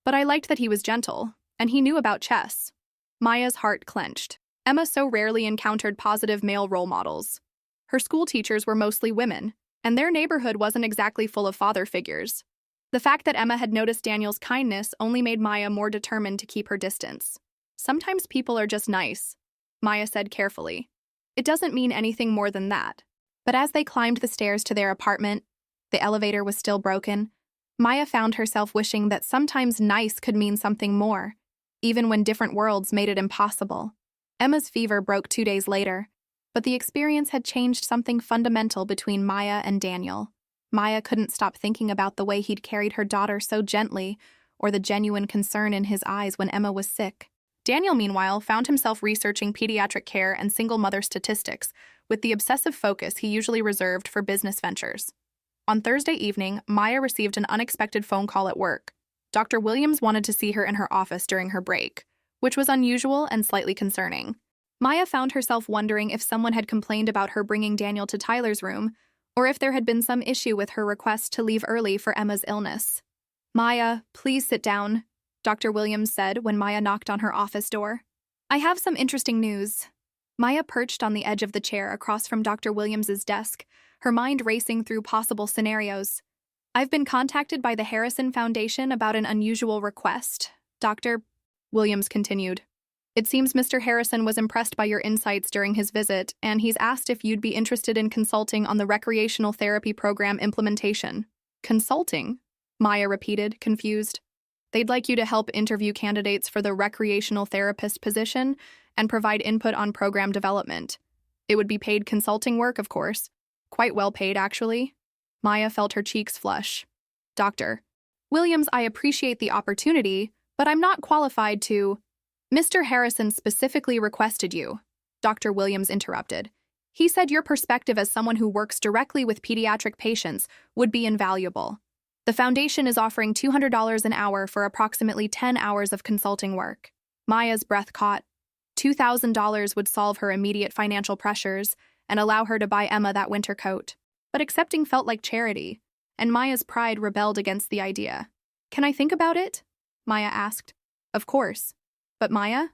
But I liked that he was gentle, and he knew about chess. Maya's heart clenched. Emma so rarely encountered positive male role models. Her school teachers were mostly women, and their neighborhood wasn't exactly full of father figures. The fact that Emma had noticed Daniel's kindness only made Maya more determined to keep her distance. Sometimes people are just nice, Maya said carefully. It doesn't mean anything more than that. But as they climbed the stairs to their apartment, the elevator was still broken. Maya found herself wishing that sometimes nice could mean something more, even when different worlds made it impossible. Emma's fever broke 2 days later, but the experience had changed something fundamental between Maya and Daniel. Maya couldn't stop thinking about the way he'd carried her daughter so gently, or the genuine concern in his eyes when Emma was sick. Daniel, meanwhile, found himself researching pediatric care and single mother statistics with the obsessive focus he usually reserved for business ventures. On Thursday evening, Maya received an unexpected phone call at work. Dr. Williams wanted to see her in her office during her break, which was unusual and slightly concerning. Maya found herself wondering if someone had complained about her bringing Daniel to Tyler's room, or if there had been some issue with her request to leave early for Emma's illness. Maya, please sit down, Dr. Williams said when Maya knocked on her office door. I have some interesting news. Maya perched on the edge of the chair across from Dr. Williams's desk, her mind racing through possible scenarios. I've been contacted by the Harrison Foundation about an unusual request, Dr. Williams continued. It seems Mr. Harrison was impressed by your insights during his visit, and he's asked if you'd be interested in consulting on the recreational therapy program implementation. Consulting? Maya repeated, confused. They'd like you to help interview candidates for the recreational therapist position and provide input on program development. It would be paid consulting work, of course. Quite well paid, actually. Maya felt her cheeks flush. Dr. Williams, I appreciate the opportunity, but I'm not qualified to... Mr. Harrison specifically requested you, Dr. Williams interrupted. He said your perspective as someone who works directly with pediatric patients would be invaluable. The foundation is offering $200 an hour for approximately 10 hours of consulting work. Maya's breath caught. $2,000 would solve her immediate financial pressures and allow her to buy Emma that winter coat. But accepting felt like charity, and Maya's pride rebelled against the idea. Can I think about it? Maya asked. Of course. But Maya,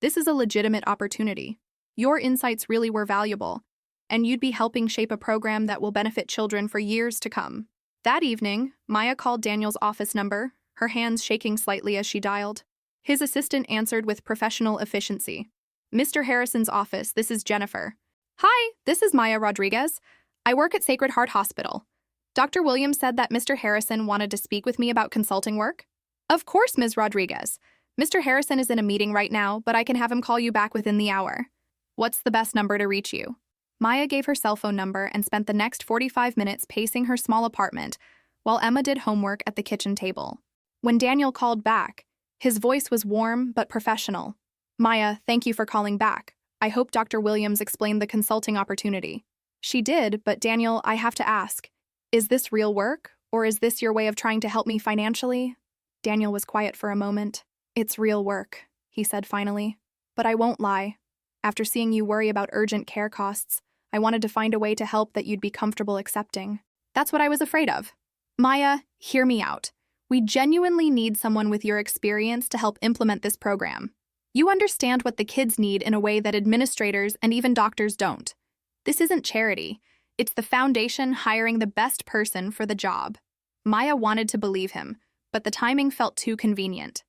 this is a legitimate opportunity. Your insights really were valuable, and you'd be helping shape a program that will benefit children for years to come. That evening, Maya called Daniel's office number, her hands shaking slightly as she dialed. His assistant answered with professional efficiency. Mr. Harrison's office, this is Jennifer. Hi, this is Maya Rodriguez. I work at Sacred Heart Hospital. Dr. Williams said that Mr. Harrison wanted to speak with me about consulting work. Of course, Ms. Rodriguez. Mr. Harrison is in a meeting right now, but I can have him call you back within the hour. What's the best number to reach you? Maya gave her cell phone number and spent the next 45 minutes pacing her small apartment while Emma did homework at the kitchen table. When Daniel called back, his voice was warm but professional. Maya, thank you for calling back. I hope Dr. Williams explained the consulting opportunity. She did, but Daniel, I have to ask, is this real work, or is this your way of trying to help me financially? Daniel was quiet for a moment. It's real work, he said finally. But I won't lie. After seeing you worry about urgent care costs, I wanted to find a way to help that you'd be comfortable accepting. That's what I was afraid of. Maya, hear me out. We genuinely need someone with your experience to help implement this program. You understand what the kids need in a way that administrators and even doctors don't. This isn't charity. It's the foundation hiring the best person for the job. Maya wanted to believe him, but the timing felt too convenient.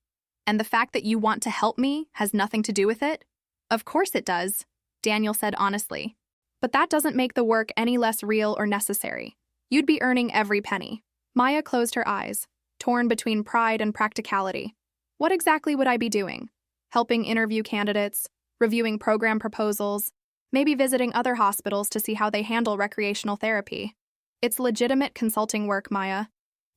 And the fact that you want to help me has nothing to do with it? Of course it does, Daniel said honestly. But that doesn't make the work any less real or necessary. You'd be earning every penny. Maya closed her eyes, torn between pride and practicality. What exactly would I be doing? Helping interview candidates, reviewing program proposals, maybe visiting other hospitals to see how they handle recreational therapy. It's legitimate consulting work, Maya.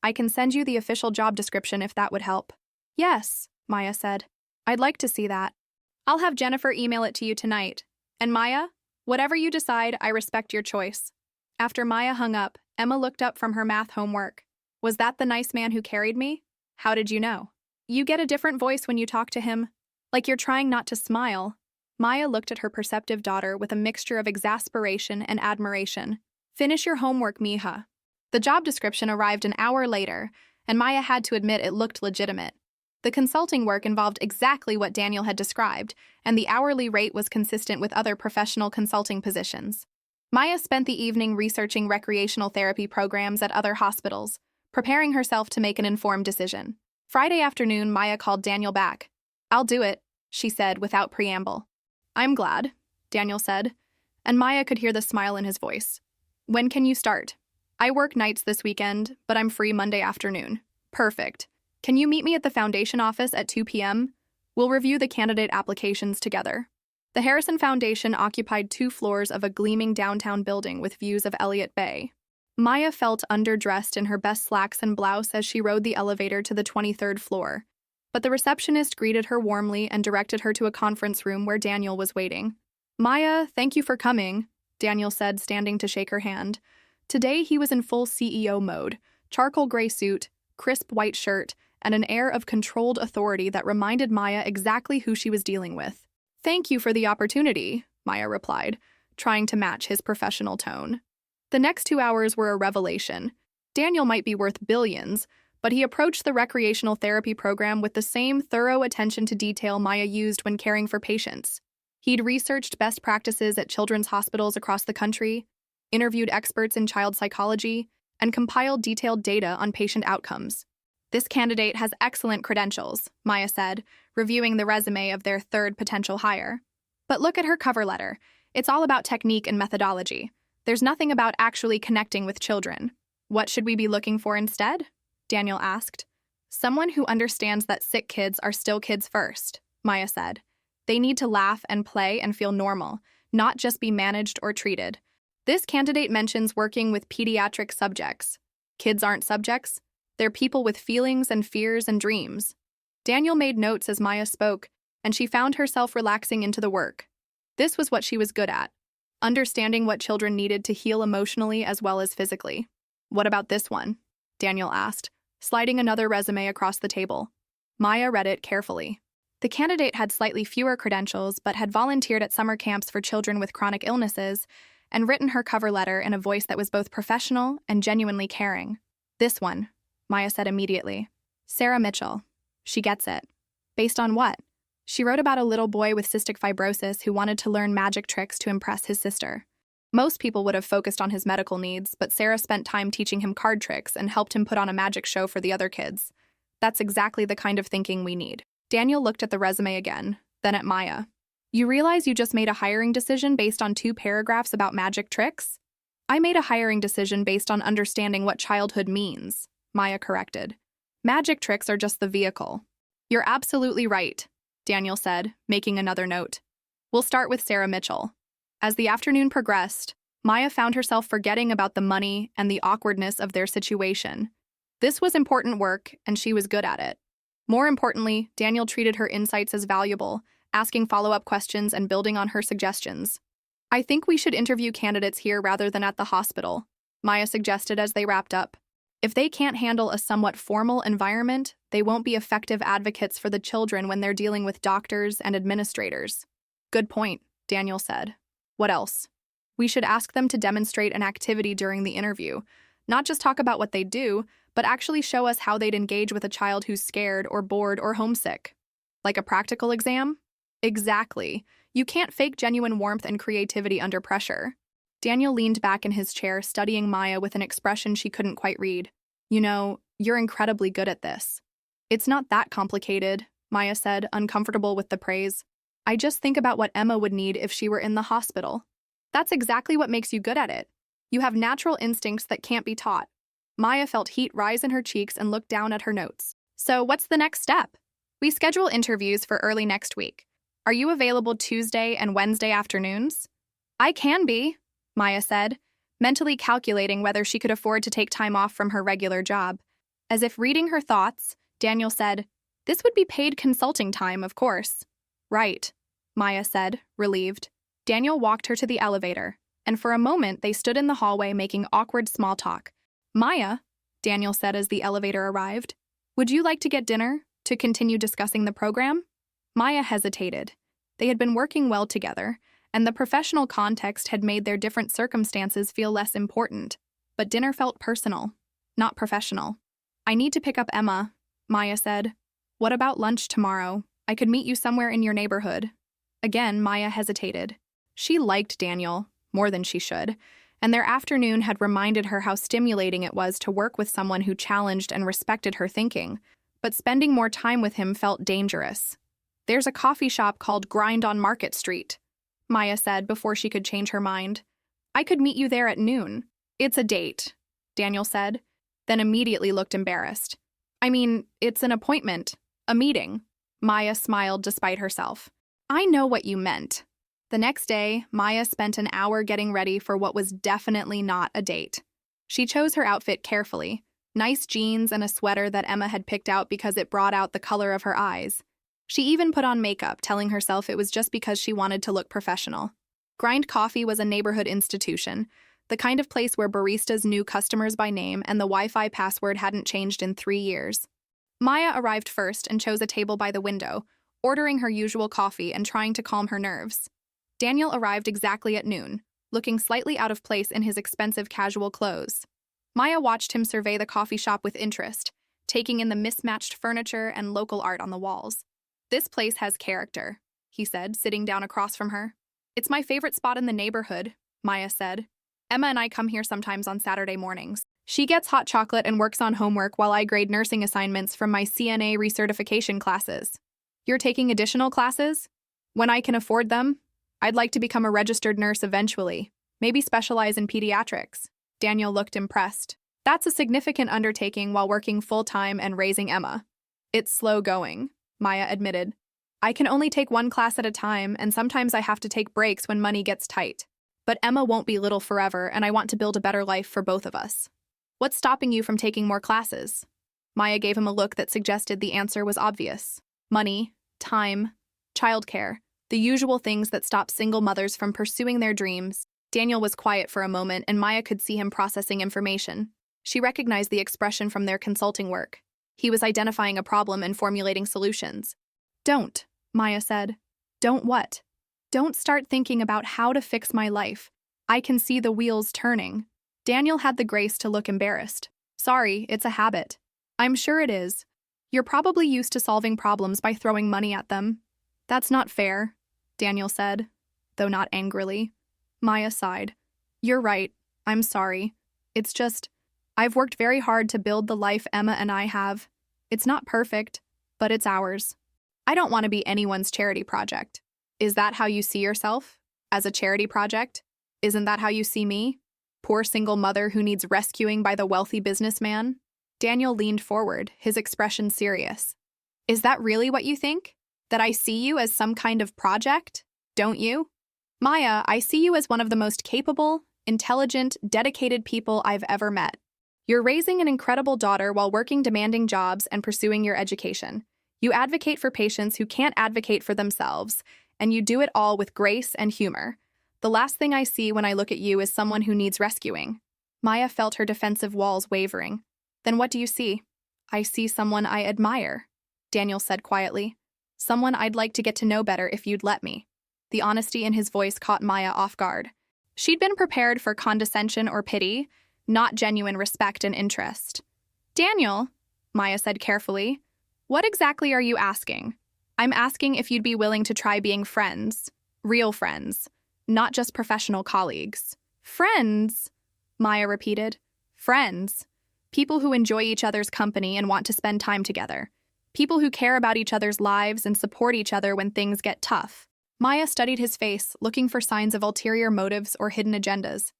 I can send you the official job description if that would help. Yes, Maya said. I'd like to see that. I'll have Jennifer email it to you tonight. And Maya, Whatever you decide, I respect your choice. After Maya hung up, Emma looked up from her math homework. Was that the nice man who carried me? How did you know? You get a different voice when you talk to him, like you're trying not to smile. Maya looked at her perceptive daughter with a mixture of exasperation and admiration. Finish your homework, Mija. The job description arrived an hour later, and Maya had to admit it looked legitimate. The consulting work involved exactly what Daniel had described, and the hourly rate was consistent with other professional consulting positions. Maya spent the evening researching recreational therapy programs at other hospitals, preparing herself to make an informed decision. Friday afternoon, Maya called Daniel back. I'll do it, she said without preamble. I'm glad, Daniel said, and Maya could hear the smile in his voice. When can you start? I work nights this weekend, but I'm free Monday afternoon. Perfect. Can you meet me at the foundation office at 2 p.m.? We'll review the candidate applications together. The Harrison Foundation occupied 2 floors of a gleaming downtown building with views of Elliott Bay. Maya felt underdressed in her best slacks and blouse as she rode the elevator to the 23rd floor. But the receptionist greeted her warmly and directed her to a conference room where Daniel was waiting. Maya, thank you for coming, Daniel said, standing to shake her hand. Today he was in full CEO mode, charcoal gray suit, crisp white shirt, and an air of controlled authority that reminded Maya exactly who she was dealing with. Thank you for the opportunity, Maya replied, trying to match his professional tone. The next 2 hours were a revelation. Daniel might be worth billions, but he approached the recreational therapy program with the same thorough attention to detail Maya used when caring for patients. He'd researched best practices at children's hospitals across the country, interviewed experts in child psychology, and compiled detailed data on patient outcomes. This candidate has excellent credentials, Maya said, reviewing the resume of their third potential hire. But look at her cover letter. It's all about technique and methodology. There's nothing about actually connecting with children. What should we be looking for instead? Daniel asked. Someone who understands that sick kids are still kids first, Maya said. They need to laugh and play and feel normal, not just be managed or treated. This candidate mentions working with pediatric subjects. Kids aren't subjects. They're people with feelings and fears and dreams. Daniel made notes as Maya spoke, and she found herself relaxing into the work. This was what she was good at, understanding what children needed to heal emotionally as well as physically. What about this one? Daniel asked, sliding another resume across the table. Maya read it carefully. The candidate had slightly fewer credentials but had volunteered at summer camps for children with chronic illnesses and written her cover letter in a voice that was both professional and genuinely caring. This one, Maya said immediately. Sarah Mitchell. She gets it. Based on what? She wrote about a little boy with cystic fibrosis who wanted to learn magic tricks to impress his sister. Most people would have focused on his medical needs, but Sarah spent time teaching him card tricks and helped him put on a magic show for the other kids. That's exactly the kind of thinking we need. Daniel looked at the resume again, then at Maya. You realize you just made a hiring decision based on 2 paragraphs about magic tricks? I made a hiring decision based on understanding what childhood means, Maya corrected. Magic tricks are just the vehicle. You're absolutely right, Daniel said, making another note. We'll start with Sarah Mitchell. As the afternoon progressed, Maya found herself forgetting about the money and the awkwardness of their situation. This was important work, and she was good at it. More importantly, Daniel treated her insights as valuable, asking follow-up questions and building on her suggestions. I think we should interview candidates here rather than at the hospital, Maya suggested as they wrapped up. If they can't handle a somewhat formal environment, they won't be effective advocates for the children when they're dealing with doctors and administrators. Good point, Daniel said. What else? We should ask them to demonstrate an activity during the interview, not just talk about what they do, but actually show us how they'd engage with a child who's scared or bored or homesick. Like a practical exam? Exactly. You can't fake genuine warmth and creativity under pressure. Daniel leaned back in his chair, studying Maya with an expression she couldn't quite read. You know, you're incredibly good at this. It's not that complicated, Maya said, uncomfortable with the praise. I just think about what Emma would need if she were in the hospital. That's exactly what makes you good at it. You have natural instincts that can't be taught. Maya felt heat rise in her cheeks and looked down at her notes. So what's the next step? We schedule interviews for early next week. Are you available Tuesday and Wednesday afternoons? I can be, Maya said, mentally calculating whether she could afford to take time off from her regular job. As if reading her thoughts, Daniel said, This would be paid consulting time, of course. Right, Maya said, relieved. Daniel walked her to the elevator, and for a moment they stood in the hallway making awkward small talk. "Maya," Daniel said as the elevator arrived, "would you like to get dinner to continue discussing the program?" Maya hesitated. They had been working well together, and the professional context had made their different circumstances feel less important. But dinner felt personal, not professional. "I need to pick up Emma," Maya said. "What about lunch tomorrow? I could meet you somewhere in your neighborhood." Again, Maya hesitated. She liked Daniel, more than she should, and their afternoon had reminded her how stimulating it was to work with someone who challenged and respected her thinking. But spending more time with him felt dangerous. "There's a coffee shop called Grind on Market Street," Maya said before she could change her mind. "I could meet you there at noon." "It's a date," Daniel said, then immediately looked embarrassed. "I mean, it's an appointment, a meeting." Maya smiled despite herself. "I know what you meant." The next day, Maya spent an hour getting ready for what was definitely not a date. She chose her outfit carefully, nice jeans and a sweater that Emma had picked out because it brought out the color of her eyes. She even put on makeup, telling herself it was just because she wanted to look professional. Grind Coffee was a neighborhood institution, the kind of place where baristas knew customers by name and the Wi-Fi password hadn't changed in 3 years. Maya arrived first and chose a table by the window, ordering her usual coffee and trying to calm her nerves. Daniel arrived exactly at noon, looking slightly out of place in his expensive casual clothes. Maya watched him survey the coffee shop with interest, taking in the mismatched furniture and local art on the walls. "This place has character," he said, sitting down across from her. "It's my favorite spot in the neighborhood," Maya said. "Emma and I come here sometimes on Saturday mornings. She gets hot chocolate and works on homework while I grade nursing assignments from my CNA recertification classes." "You're taking additional classes?" "When I can afford them. I'd like to become a registered nurse eventually, maybe specialize in pediatrics." Daniel looked impressed. "That's a significant undertaking while working full-time and raising Emma." "It's slow going," Maya admitted. "I can only take one class at a time, and sometimes I have to take breaks when money gets tight. But Emma won't be little forever, and I want to build a better life for both of us." "What's stopping you from taking more classes?" Maya gave him a look that suggested the answer was obvious. Money, time, childcare, the usual things that stop single mothers from pursuing their dreams. Daniel was quiet for a moment, and Maya could see him processing information. She recognized the expression from their consulting work. He was identifying a problem and formulating solutions. "Don't," Maya said. "Don't what?" "Don't start thinking about how to fix my life. I can see the wheels turning." Daniel had the grace to look embarrassed. "Sorry, it's a habit." "I'm sure it is. You're probably used to solving problems by throwing money at them." "That's not fair," Daniel said, though not angrily. Maya sighed. "You're right. I'm sorry. It's just, I've worked very hard to build the life Emma and I have. It's not perfect, but it's ours. I don't want to be anyone's charity project." "Is that how you see yourself? As a charity project? Isn't that how you see me? Poor single mother who needs rescuing by the wealthy businessman?" Daniel leaned forward, his expression serious. "Is that really what you think? That I see you as some kind of project? Don't you?" "Maya, I see you as one of the most capable, intelligent, dedicated people I've ever met. You're raising an incredible daughter while working demanding jobs and pursuing your education. You advocate for patients who can't advocate for themselves, and you do it all with grace and humor. The last thing I see when I look at you is someone who needs rescuing." Maya felt her defensive walls wavering. "Then what do you see?" "I see someone I admire," Daniel said quietly. "Someone I'd like to get to know better if you'd let me." The honesty in his voice caught Maya off guard. She'd been prepared for condescension or pity, not genuine respect and interest. "Daniel," Maya said carefully, "what exactly are you asking?" "I'm asking if you'd be willing to try being friends, real friends, not just professional colleagues." "Friends?" Maya repeated. "Friends. People who enjoy each other's company and want to spend time together. People who care about each other's lives and support each other when things get tough." Maya studied his face, looking for signs of ulterior motives or hidden agendas.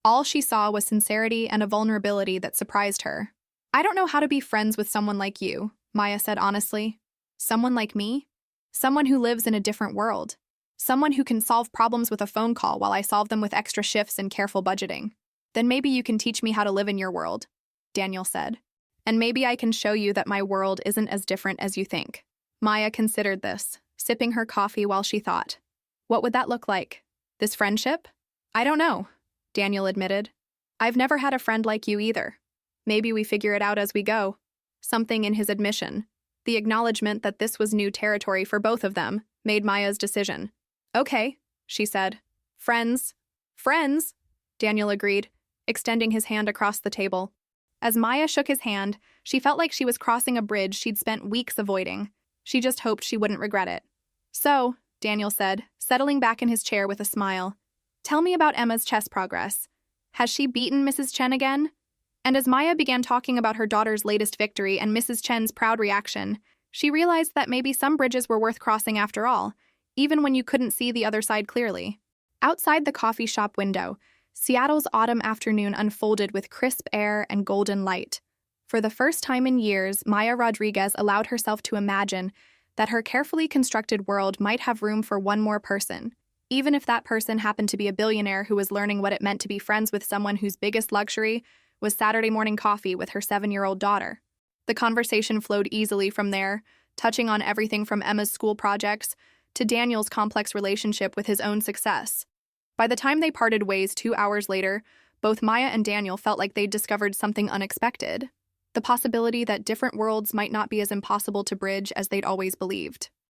All she saw was sincerity and a vulnerability that surprised her. "I don't know how to be friends with someone like you," Maya said honestly. "Someone like me? Someone who lives in a different world. Someone who can solve problems with a phone call while I solve them with extra shifts and careful budgeting. Then maybe you can teach me how to live in your world," Daniel said. "And maybe I can show you that my world isn't as different as you think." Maya considered this, sipping her coffee while she thought. What would that look like? This friendship? I don't know, Daniel admitted. I've never had a friend like you either. Maybe we figure it out as we go. Something in his admission, the acknowledgement that this was new territory for both of them, made Maya's decision. Okay, she said. Friends. Friends, Daniel agreed, extending his hand across the table. As Maya shook his hand, she felt like she was crossing a bridge she'd spent weeks avoiding. She just hoped she wouldn't regret it. So, Daniel said, settling back in his chair with a smile, tell me about Emma's chess progress. Has she beaten Mrs. Chen again? And as Maya began talking about her daughter's latest victory and Mrs. Chen's proud reaction, she realized that maybe some bridges were worth crossing after all, even when you couldn't see the other side clearly. Outside the coffee shop window, Seattle's autumn afternoon unfolded with crisp air and golden light. For the first time in years, Maya Rodriguez allowed herself to imagine that her carefully constructed world might have room for one more person, even if that person happened to be a billionaire who was learning what it meant to be friends with someone whose biggest luxury was Saturday morning coffee with her 7-year-old daughter. The conversation flowed easily from there, touching on everything from Emma's school projects to Daniel's complex relationship with his own success. By the time they parted ways 2 hours later, both Maya and Daniel felt like they'd discovered something unexpected, the possibility that different worlds might not be as impossible to bridge as they'd always believed.